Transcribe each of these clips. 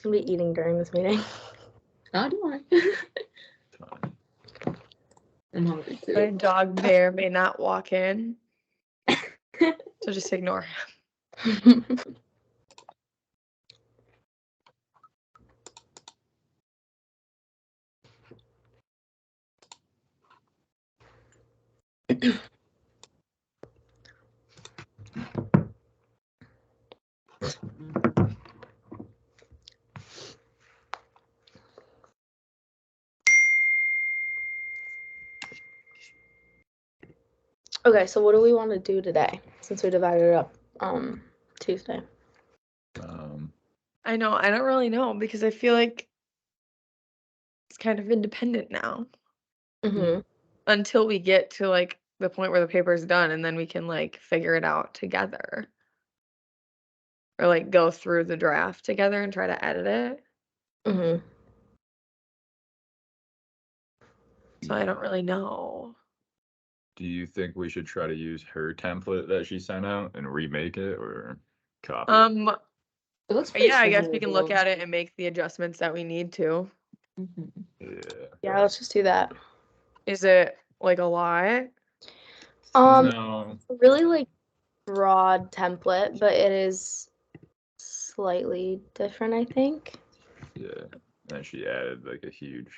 I'm gonna be eating during this meeting. Oh, do I? Fine. I'm hungry My too. dog may or may not walk in. So just ignore him. Okay, so what do we want to do today since we divided it up Tuesday? I know, I don't really know because I feel like it's kind of independent now Mm-hmm. until we get to like the point where the paper is done and then we can like figure it out together or like go through the draft together and try to edit it. Mm-hmm. So I don't really know. Do you think we should try to use her template that she sent out and remake it or copy it? It looks pretty Yeah, I guess similar, we can look though. at it and make the adjustments that we need to. Yeah. Yeah, let's just do that. Is it like a lot? No. It's a really like broad template, but it is slightly different, I think. Yeah. And she added like a huge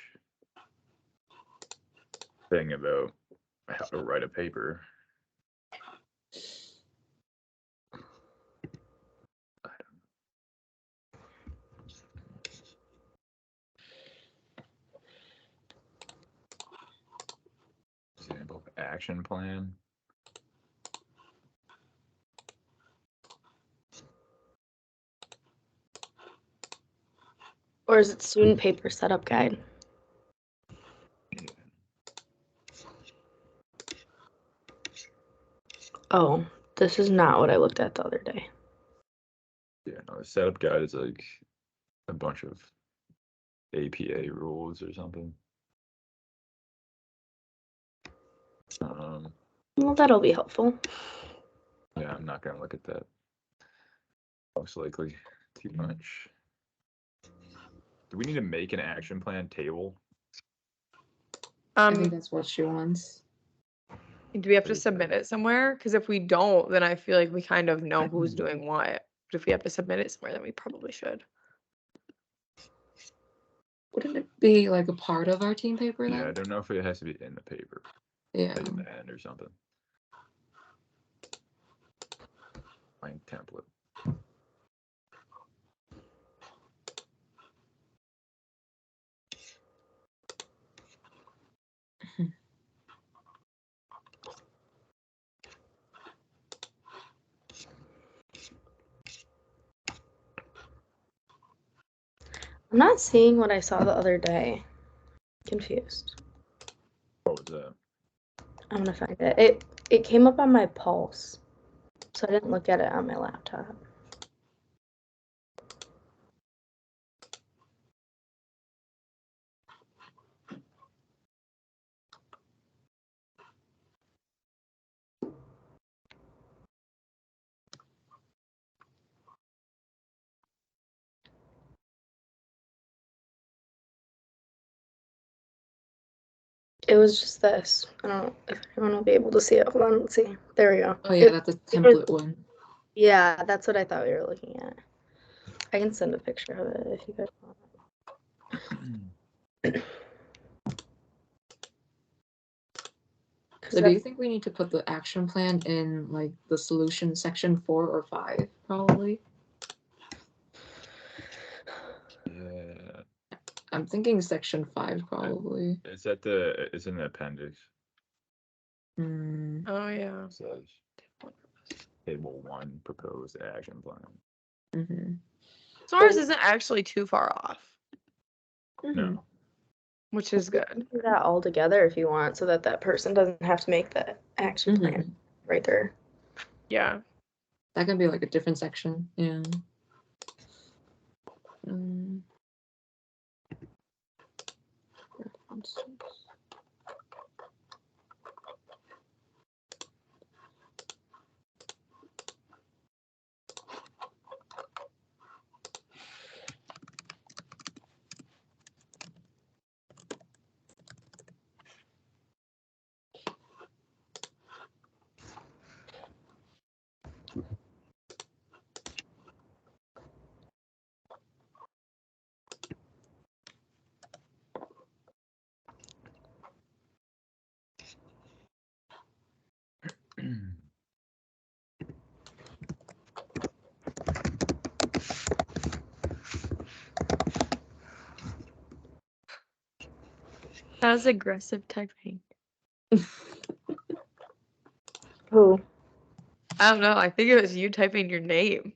thing about how to write a paper. Example of action plan. Or is it student paper setup guide? Yeah. Oh, this is not what I looked at the other day. Yeah, no, the setup guide is like a bunch of APA rules or something. Well, that'll be helpful. Yeah, I'm not gonna look at that. Most likely too much. Do we need to make an action plan table? I think that's what she wants. Do we have to submit it somewhere? Because if we don't, then I feel like we kind of know who's doing what. But if we have to submit it somewhere, then we probably should. Wouldn't it be like a part of our team paper then? Yeah, I don't know if it has to be in the paper. Yeah. Like in the end or something. Blank template. I'm not seeing what I saw the other day. Confused. What was that? I'm gonna find it. It came up on my Pulse, so I didn't look at it on my laptop. It was just this. I don't know if anyone will be able to see it. Hold on, let's see. There we go. Oh yeah, that's a template one. Yeah, that's what I thought we were looking at. I can send a picture of it if you guys want. So do you think we need to put the action plan in like the solution section 4 or 5 probably? Yeah. I'm thinking section 5 probably. It's in the appendix. Oh yeah. It says table 1 proposed action plan. Mm-hmm. So ours isn't actually too far off. No. Which is good. Do that all together if you want, so that that person doesn't have to make the action plan right there. Yeah. That can be like a different section. Yeah. That was aggressive typing. Who? I don't know. I think it was you typing your name.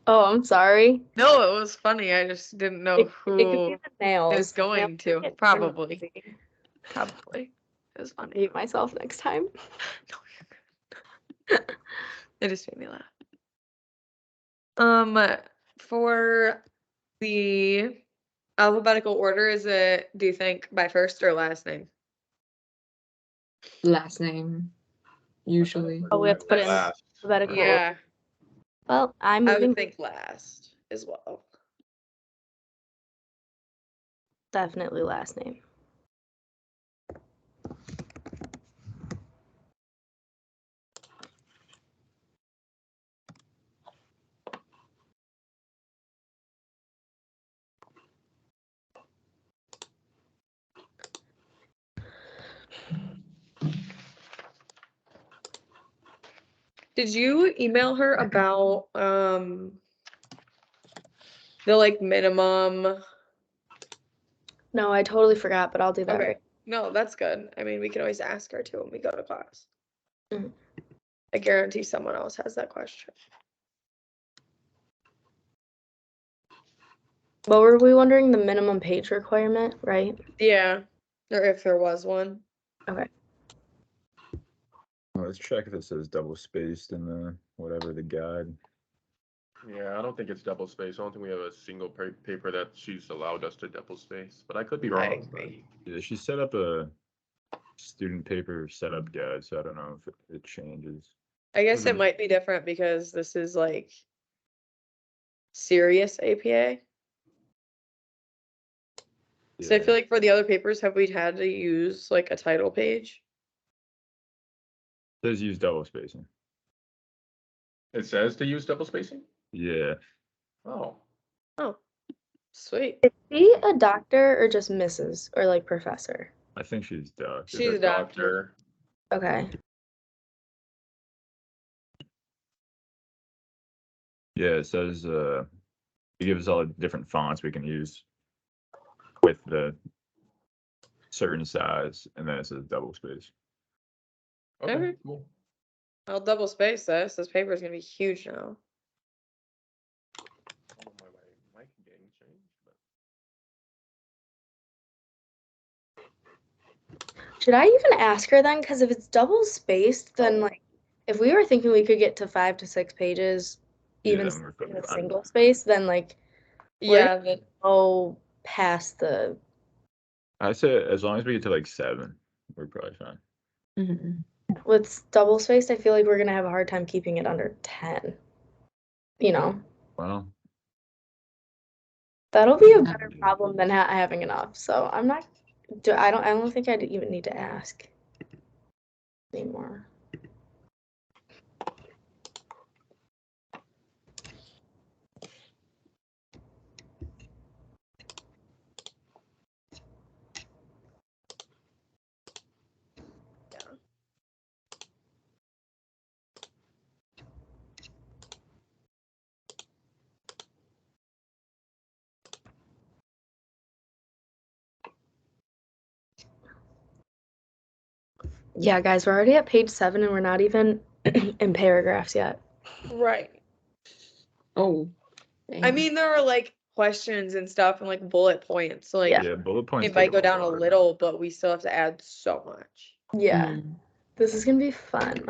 Oh, I'm sorry. No, it was funny. I just didn't know It could be who the nails. is going Nails to. get Probably. crazy. Probably. It was funny. Hate myself next time. No, you're good. It just made me laugh. For the alphabetical order, do you think by first or last name? Last name, usually. Oh, we have to put it in Last. alphabetical order. Yeah, Well, I'm I moving would think last as well. definitely last name. Did you email her about the like minimum? No, I totally forgot, but I'll do that. Okay. Right. No, that's good. I mean, we can always ask her too when we go to class. Mhm. I guarantee someone else has that question. What were we wondering? The minimum page requirement, right? Yeah, or if there was one. Okay. Let's check if it says double spaced in the whatever the guide. Yeah, I don't think it's double space. I don't think we have a single paper that she's allowed us to double space, but I could be I wrong. agree. Yeah, she set up a student paper setup guide, so I don't know if it changes. I guess it Mhm. might be different because this is like serious APA. So I Yeah. feel like for the other papers, have we had to use like a title page? It says use double spacing. It says to use double spacing? Yeah. Oh, Oh, sweet. Is she a doctor or just Mrs. or like professor? I think she's doctor. She's a doctor. Okay. Yeah, it says it gives all the different fonts we can use with the certain size, and then it says double space. Okay, Okay. cool. I'll double space this. This paper is gonna be huge now. I don't know why my mic getting changed, but Should I even ask her then? Because if it's double spaced, then like if we were thinking we could get to 5 to 6 pages, Yeah, even then we're in a fine. single space, then like Yeah, but go past the. I say as long as we get to like 7, we're probably fine. Mhm. With double spaced, I feel like we're gonna have a hard time keeping it under 10. You know, Well, that'll be a Yeah. better problem than having enough. So I'm not. I don't think I'd even need to ask anymore. yeah. Yeah, guys, we're already at page 7 and we're not even in paragraphs yet. Right. Oh. I dang. mean, there are like questions and stuff and like bullet points. So like Yeah. yeah, bullet points it might take go up down a lot. little, but we still have to add so much. Yeah, Mm. this is gonna be fun.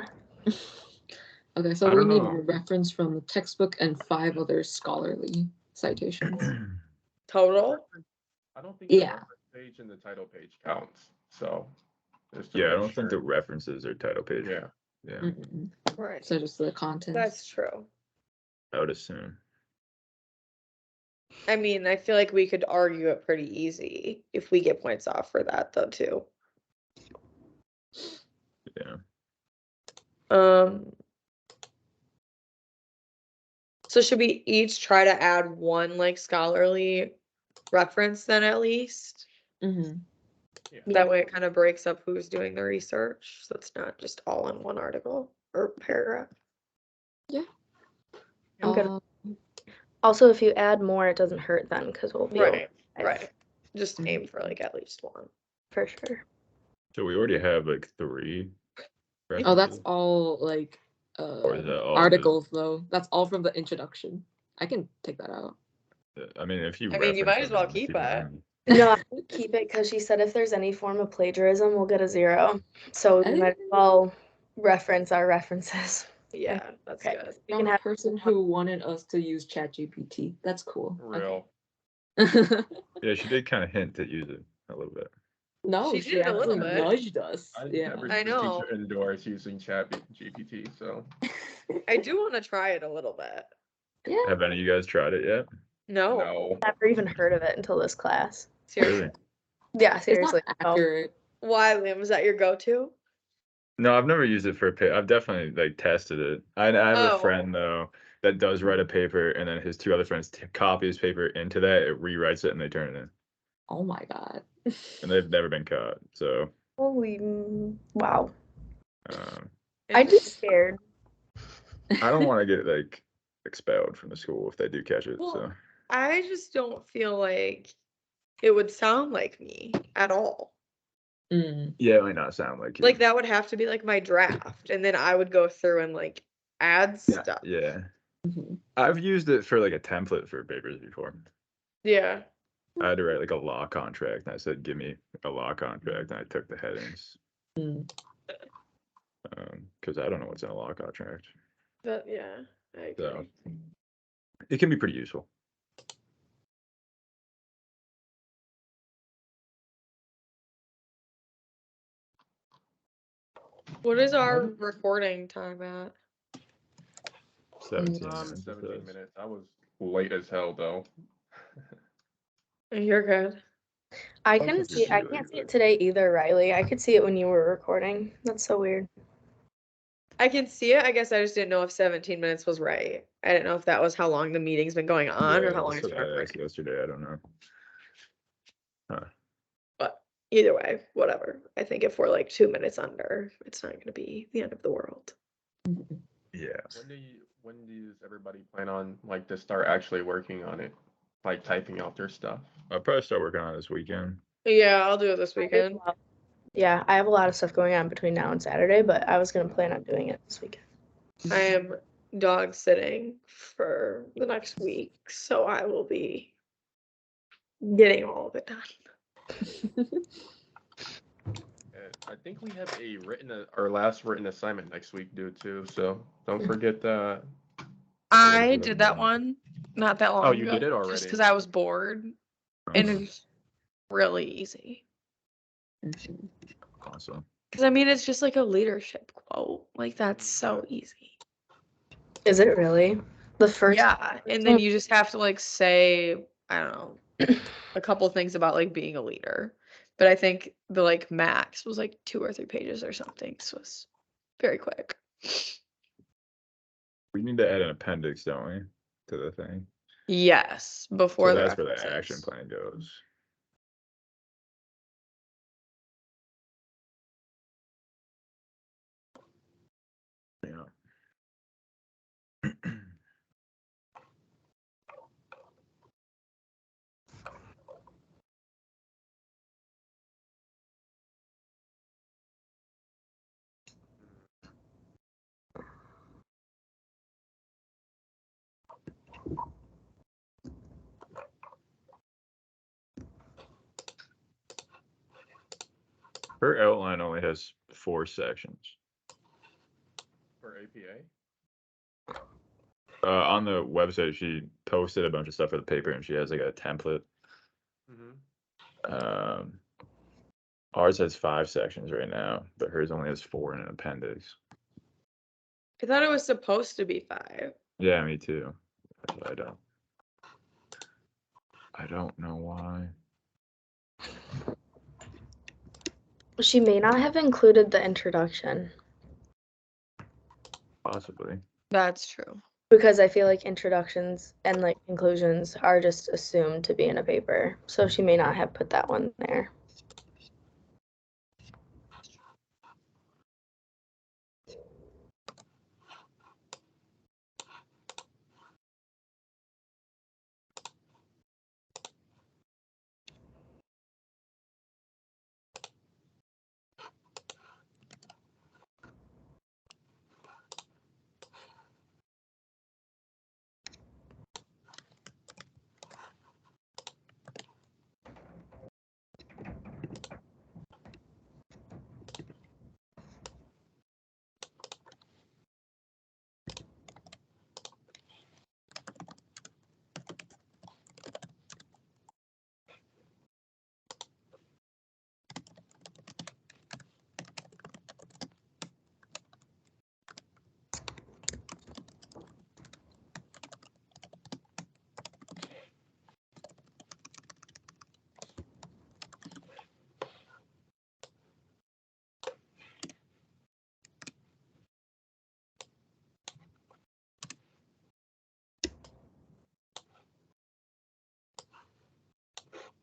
Okay, so I we don't need know. a reference from the textbook and 5 other scholarly citations. Total? I don't think Yeah. the page and the title page counts. So just to Yeah, I make don't think the sure. references are title page. Yeah. Yeah, Mm-mm. Right. So just the content. That's true. I would assume. I mean, I feel like we could argue it pretty easy if we get points off for that though too. Yeah. So should we each try to add one like scholarly reference then at least? Mm-hmm. That way it kind of breaks up who's doing the research. So it's not just all in one article or paragraph. I'm good. Also, if you add more, it doesn't hurt then because we'll be able Right. Right. Just aim for like at least one. for sure. So we already have like 3. Oh, that's references? all like Or is that all articles though. That's all from the introduction. I can take that out. I mean, if you I mean, you reference might as them, well then keep them it. in. No, I would keep it because she said if there's any form of plagiarism, we'll get a 0. So we might as well reference our references. Yeah, that's Okay. good. We From can a have person who wanted us to use ChatGPT. That's cool. Real. Okay. Yeah, she did kind of hint to use it a little bit. No, She she did a little actually bit. nudged us. I Yeah. never I seen a know. teacher endorse using Chat GPT, so I do want to try it a little bit. Yeah. Have any of you guys tried it yet? No, no. never even heard of it until this class. seriously. Really? Yeah, It's seriously. not no. accurate. Why, Liam? Was that your go-to? No, I've never used it for a paper. I've definitely like tested it. I have a Oh. friend though that does write a paper, and then his 2 other friends copy his paper into that. It rewrites it, and they turn it in, Oh my god. and they've never been caught. So, Holy wow. um, I'd be scared. I don't want to get like expelled from the school if they do catch it. Well, So, I just don't feel like it would sound like me at all. Mm. yeah, it might not sound like you. Like that would have to be like my draft, and then I would go through and like add Yeah, stuff. yeah. Mhm. I've used it for like a template for papers before. Yeah. I had to write like a law contract, and I said, "Give me a law contract," and I took the headings Mm. because I don't know what's in a law contract. But yeah, I agree. So it can be pretty useful. What is our recording time at? 17 Mm. minutes. it 17 says. minutes. I was late as hell though. You're good. I Don't couldn't think you're see I too can't late, see it but- today either, Riley. I could see it when you were recording. That's so weird. I can see it. I guess I just didn't know if 17 minutes was right. I didn't know if that was how long the meeting's been going on or Yeah, how long that's it's what been I asked recording. yesterday. I don't know. But either way, whatever. I think if we're like 2 minutes under, it's not going to be the end of the world. Yeah. When does everybody plan on like to start actually working on it? Like typing out their stuff? I'll probably start working on it this weekend. Yeah, I'll do it this weekend. Yeah, I have a lot of stuff going on between now and Saturday, but I was gonna plan on doing it this weekend. I am dog sitting for the next week, so I will be getting all of it done. I think we have our last written assignment next week due too, so don't forget that. I did that one not that long Oh, ago. you did it Just already? because I was bored, and it was really easy. Mhm. Awesome. Because I mean, it's just like a leadership quote. Like that's so easy. Is it really? The first Yeah, and then you just have to like say, I don't know, a couple things about like being a leader. But I think the like max was like 2 or 3 pages or something. So it's very quick. We need to add an appendix, don't we, to the thing? Yes, before So the that's where the action references. plan goes. Yeah. Her outline only has 4 sections. For APA? On the website, she posted a bunch of stuff for the paper, and she has like a template. Mm-hmm. Ours has 5 sections right now, but hers only has 4 in an appendix. I thought it was supposed to be 5. Yeah, me too. I don't know why. She may not have included the introduction Possibly. That's true. because I feel like introductions and like conclusions are just assumed to be in a paper. So she may not have put that one there.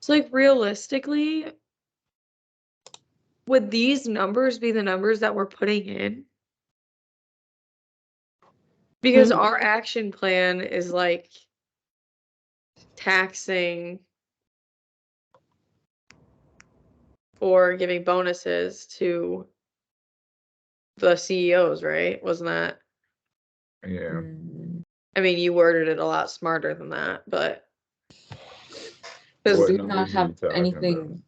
So like realistically, would these numbers be the numbers that we're putting in? Because Mhm. our action plan is like taxing or giving bonuses to the CEOs, right? Wasn't that? Yeah. I mean, you worded it a lot smarter than that, but What Do we numbers not are you have talking about?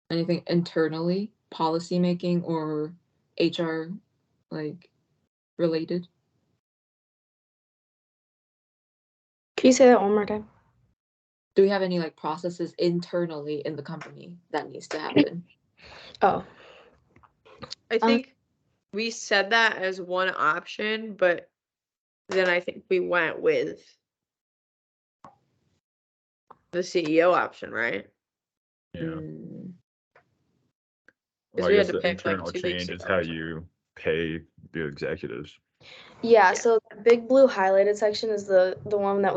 anything internally, policy making or HR like related? Can you say that one more time? Do we have any like processes internally in the company that needs to happen? Oh, I think we said that as one option, but then I think we went with the CEO option, right? Yeah. Mm, Well, I we had guess to the pick, like, internal 2 weeks change is ago how or something. you pay the executives. yeah. Yeah. So the big blue highlighted section is the one that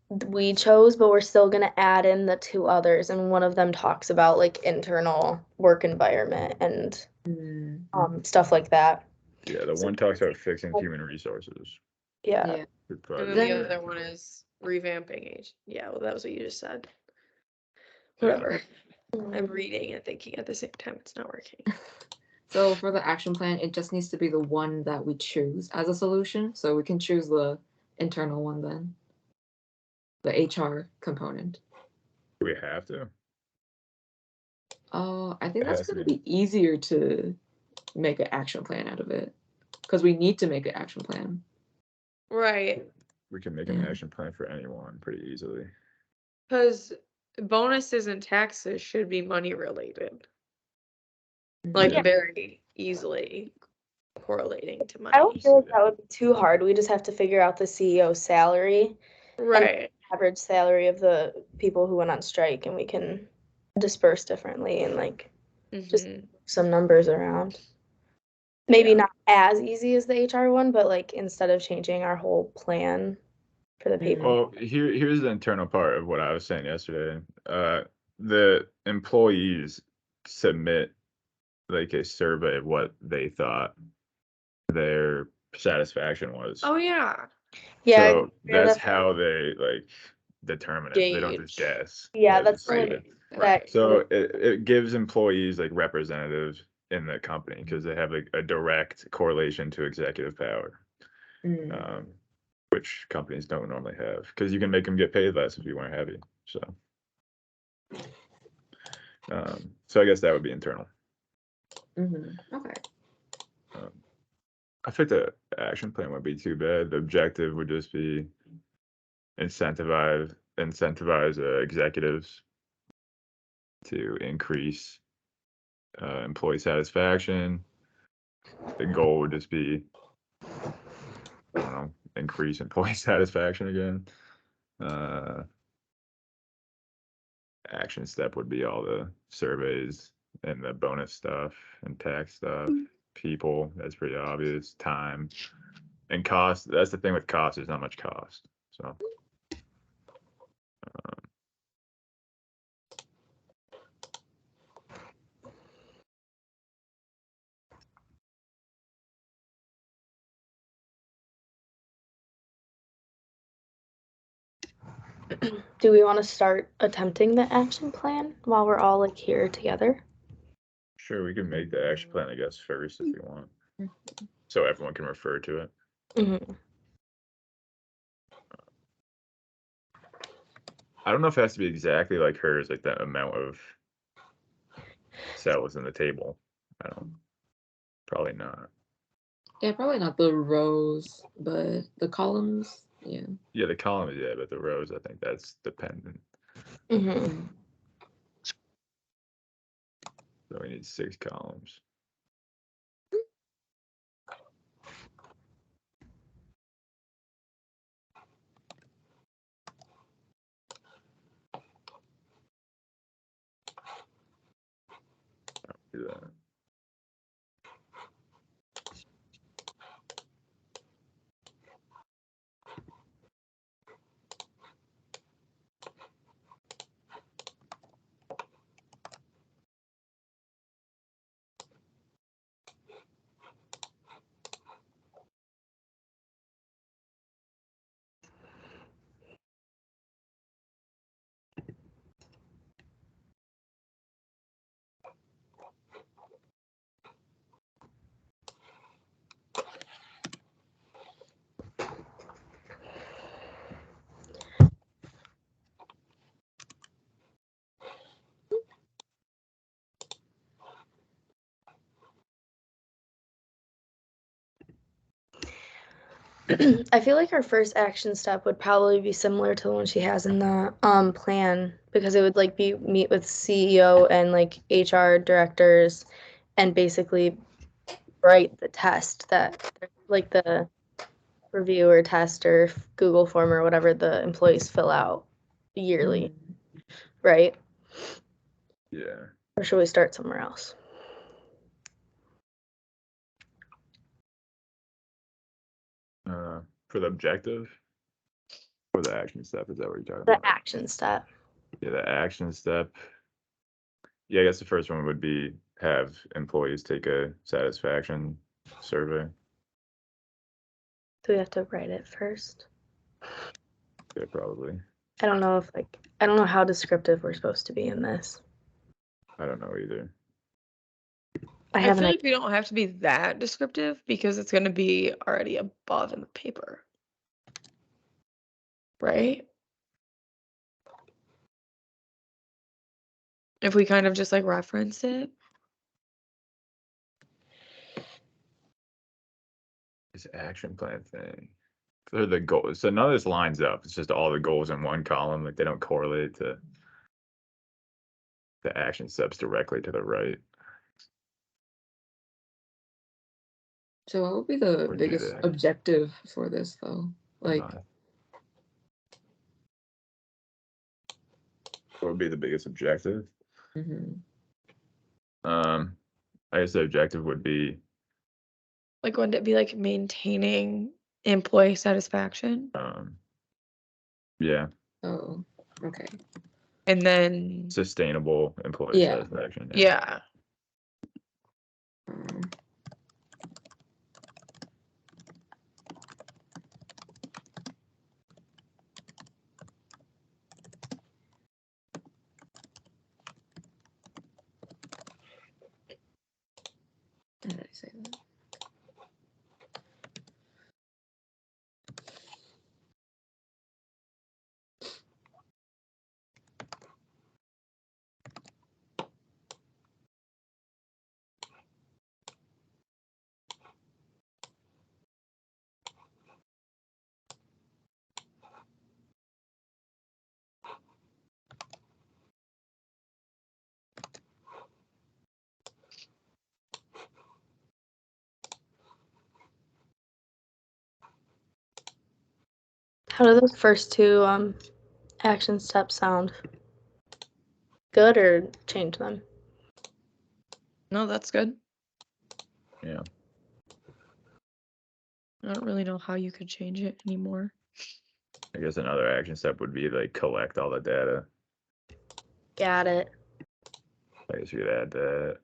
we chose, but we're still gonna add in the two others, and one of them talks about like internal work environment and stuff like that. Yeah, the So- one talks about fixing human resources. Yeah. yeah. Good And then project. the other one is revamping age. Yeah, well, that was what you just said. Yeah. Whatever. I'm reading and thinking at the same time. It's not working. So for the action plan, it just needs to be the one that we choose as a solution. So we can choose the internal one then. The HR component. Do we have to? I think It that's has to gonna be. be easier to make an action plan out of it. Because we need to make an action plan. Right. We can make an Yeah. action plan for anyone pretty easily. Because bonuses and taxes should be money related. Like, Yeah. very easily correlating to I don't money. feel like that would be too hard. We just have to figure out the CEO's salary, Right. average salary of the people who went on strike, and we can disperse differently and like just Mhm. some numbers around. Maybe Yeah. not as easy as the HR one, but like instead of changing our whole plan for the paper. Well, here's the internal part of what I was saying yesterday. The employees submit like a survey of what they thought their satisfaction was. Oh, yeah. Yeah, So yeah, that's how they like determine it. They don't just Gauge. guess. yeah, They that's just the see only it. that So it gives employees like representatives in the company because they have like a direct correlation to executive power, which companies don't normally have because you can make them get paid less if you weren't happy. So I guess that would be internal. Okay. I think the action plan would be too bad. The objective would just be incentivize executives to increase employee satisfaction. The goal would just be, I don't know, increase employee satisfaction again. Action step would be all the surveys and the bonus stuff and tax stuff. People, that's pretty obvious. Time and cost. That's the thing with cost. There's not much cost. So. Do we want to start attempting the action plan while we're all like here together? Sure, we can make the action plan, I guess, first if you want, so everyone can refer to it. Mm-hmm. I don't know if it has to be exactly like hers, like that amount of cells in the table. I don't. Probably not. Yeah, probably not the rows, but the columns, yeah. Yeah, the columns, yeah, but the rows, I think that's dependent. Mm-hmm. So we need 6 columns. Do that. I feel like our first action step would probably be similar to the one she has in the plan, because it would like be meet with CEO and like HR directors and basically write the test that like the review or test or Google form or whatever the employees fill out yearly, right? Yeah. Or should we start somewhere else? For the objective or the action step, is that what you're talking The about? action step. Yeah, the action step. Yeah, I guess the first one would be have employees take a satisfaction survey. Do we have to write it first? Yeah, probably. I don't know if I don't know how descriptive we're supposed to be in this. I don't know either. I I haven't. feel like we don't have to be that descriptive because it's going to be already above in the paper. Right? If we kind of just like reference it. This action plan thing. For the goals. So none of this lines up. It's just all the goals in one column. Like they don't correlate to the action steps directly to the right. So what would be the Would be biggest the- objective for this though? Like, what would be the biggest objective? mhm. I guess the objective would be Like, wouldn't it be like maintaining employee satisfaction? yeah, Oh, okay. And then, sustainable employee Yeah. satisfaction. yeah. Um, how did I say that? How do those first two action steps sound? Good, or change them? No, that's good. Yeah. I don't really know how you could change it anymore. I guess another action step would be like collect all the data. Got it. I guess you could add that.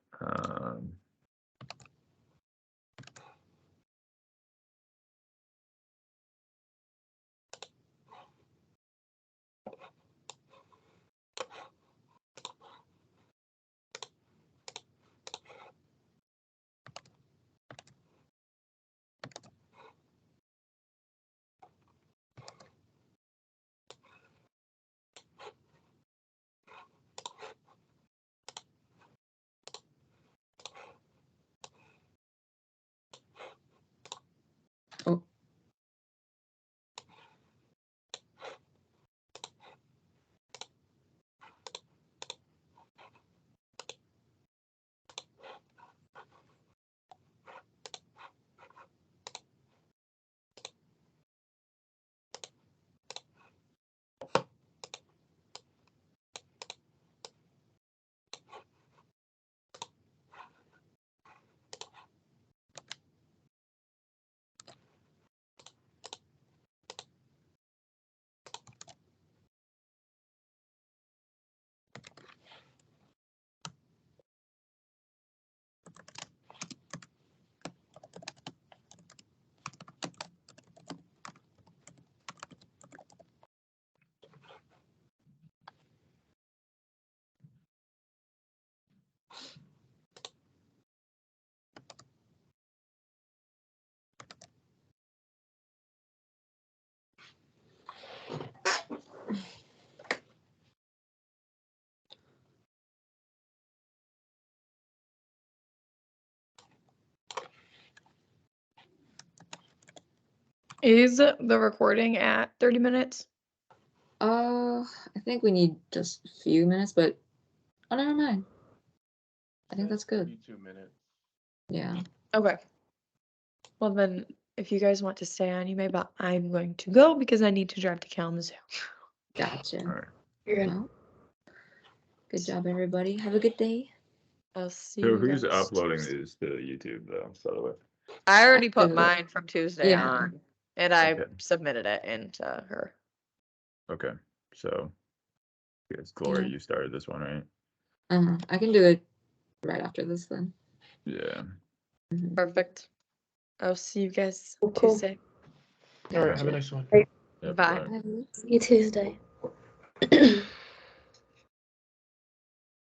Is the recording at 30 minutes? I think we need just a few minutes, but oh, never mind. I think that's good. 32 minutes. Yeah. Okay. Well then, if you guys want to stay on, you may, but I'm going to go because I need to drive to Kalamazoo. Gotcha. All right. You're good. Well, good job, everybody. Have a good day. I'll see So you who's guys uploading Tuesday. these to YouTube though? So I already put do it. mine from Tuesday Yeah. on, and I Okay. submitted it into her. okay. So I guess Glory, Yeah. you started this one, right? I can do it right after this then. Yeah. Mhm. Perfect. I'll see you guys Cool. Tuesday. All right, have a Gotcha. nice one. Yep, Bye. Bye. See you Tuesday.